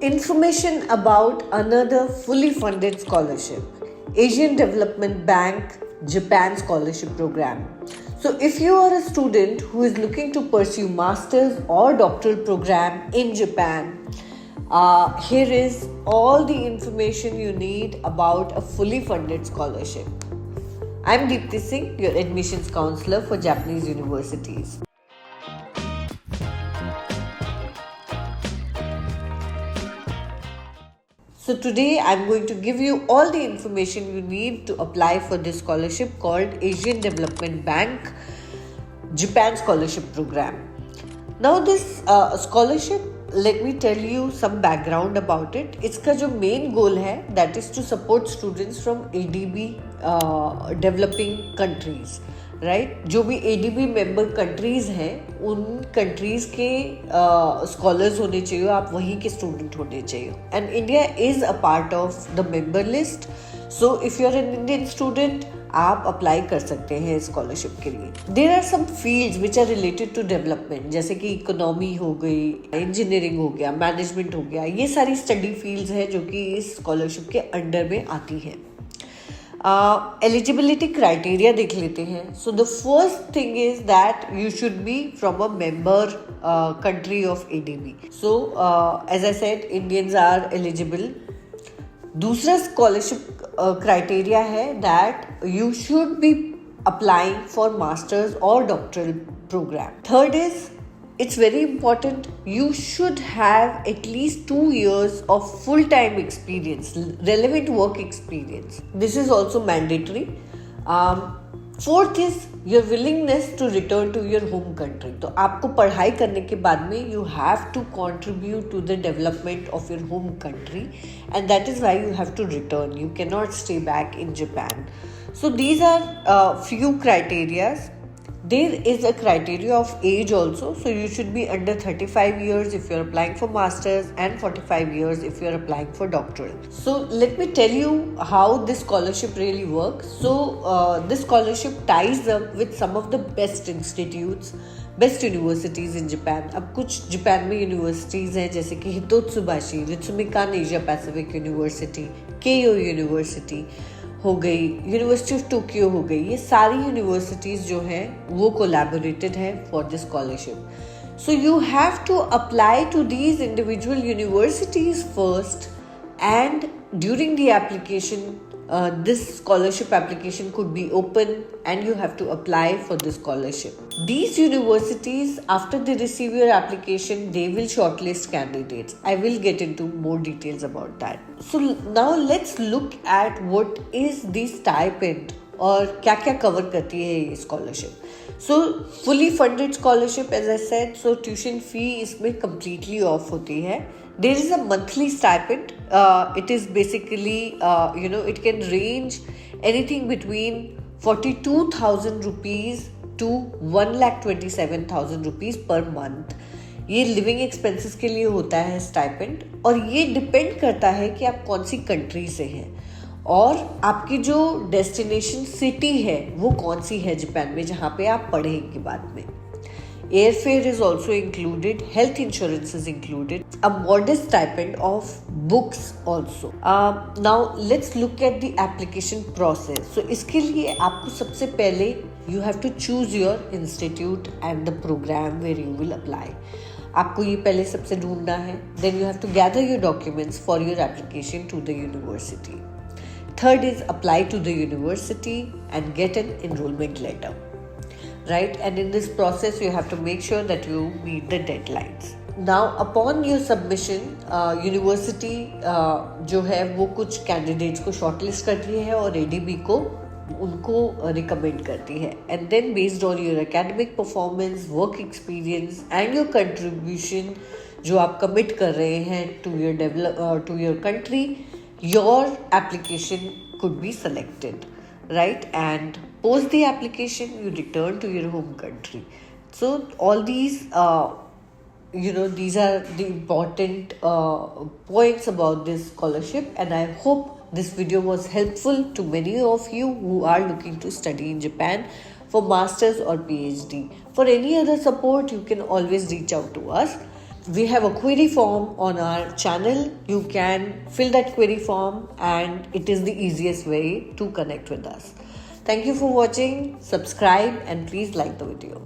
Information about another fully funded scholarship, Asian Development Bank Japan Scholarship Program. So if you are a student who is looking to pursue master's or doctoral program in Japan, here is all the information you need about a fully funded scholarship. I'm Deepti Singh, your admissions counselor for Japanese universities. So today I'm going to give you all the information you need to apply for this scholarship called Asian Development Bank Japan Scholarship Program. Now this scholarship, let me tell you some background about it. इसका जो main goal है, that is to support students from ADB developing countries. Right जो भी ADB member countries हैं उन countries के scholars होने चाहिए, आप वहीं के स्टूडेंट होने चाहिए. And India is a part of the member list. So if you are an Indian student आप अप्लाई कर सकते हैं स्कॉलरशिप के लिए. There are some fields which are related to development, जैसे कि इकोनॉमी हो गई, इंजीनियरिंग हो गया, मैनेजमेंट हो गया. ये सारी स्टडी फील्ड्स हैं जो कि इस स्कॉलरशिप के अंडर में आती हैं. एलिजिबिलिटी क्राइटेरिया देख लेते हैं. So the first thing is that you should be from a member country of ADB. So as I said, Indians are eligible. दूसरा स्कॉलरशिप क्राइटेरिया है that you should be applying for masters और doctoral programme. Third is, it's very important, you should have at least 2 years of full-time experience, relevant work experience. This is also mandatory. Fourth is your willingness to return to your home country. तो आपको पढ़ाई करने के बाद में you have to contribute to the development of your home country, and that is why you have to return. You cannot stay back in Japan. So these are few criterias. There is a criteria of age also, so you should be under 35 years if you're applying for masters and 45 years if you're applying for doctoral. So let me tell you how this scholarship really works. So this scholarship ties up with some of the best institutes, best universities in Japan. अब कुछ Japan में universities हैं जैसे कि हितोत्सुबाशी, रित्सुमिकान Asia Pacific university, केयो university हो गई, university of Tokyo हो गई. ये सारी यूनिवर्सिटीज़ जो हैं वो कोलैबोरेटेड है for this scholarship. So you have to apply to these individual universities first, and during the application this scholarship application could be open and you have to apply for the scholarship. These universities, after they receive your application, they will shortlist candidates. I will get into more details about that. So now let's look at what is the stipend और क्या क्या cover करती है ये scholarship. So fully funded scholarship, as I said, so tuition fee इसमें completely of होती है. There is a monthly stipend. It is basically, it can range anything between 42,000 rupees to 1,27,000 rupees per month. ये living expenses के लिए होता है stipend, और ये डिपेंड करता है कि आप कौन सी कंट्री से हैं और आपकी जो डेस्टिनेशन सिटी है वो कौन सी है जापान में जहाँ पे आप पढ़ेंगे बाद में. Airfare is also included, health insurance is included, a modest stipend of books also. Now let's look at the application process. So इसके लिए आपको सबसे पहले you have to choose your institute and the program where you will apply. आपको ये पहले सबसे ढूंढना है. Then you have to gather your documents for your application to the university. Third is apply to the university and get an enrollment letter. Right, and in this process you have to make sure that you meet the deadlines. Now upon your submission, university जो है वो कुछ candidates को shortlist करती है और ADB को उनको recommend करती है, and then based on your academic performance, work experience and your contribution जो आप commit कर रहे हैं to your country, your application could be selected. Right, and post the application you return to your home country. So all these these are the important points about this scholarship, and I hope this video was helpful to many of you who are looking to study in Japan for masters or PhD. For any other support you can always reach out to us. We have a query form on our channel. You can fill that query form, and it is the easiest way to connect with us. Thank you for watching. Subscribe and please like the video.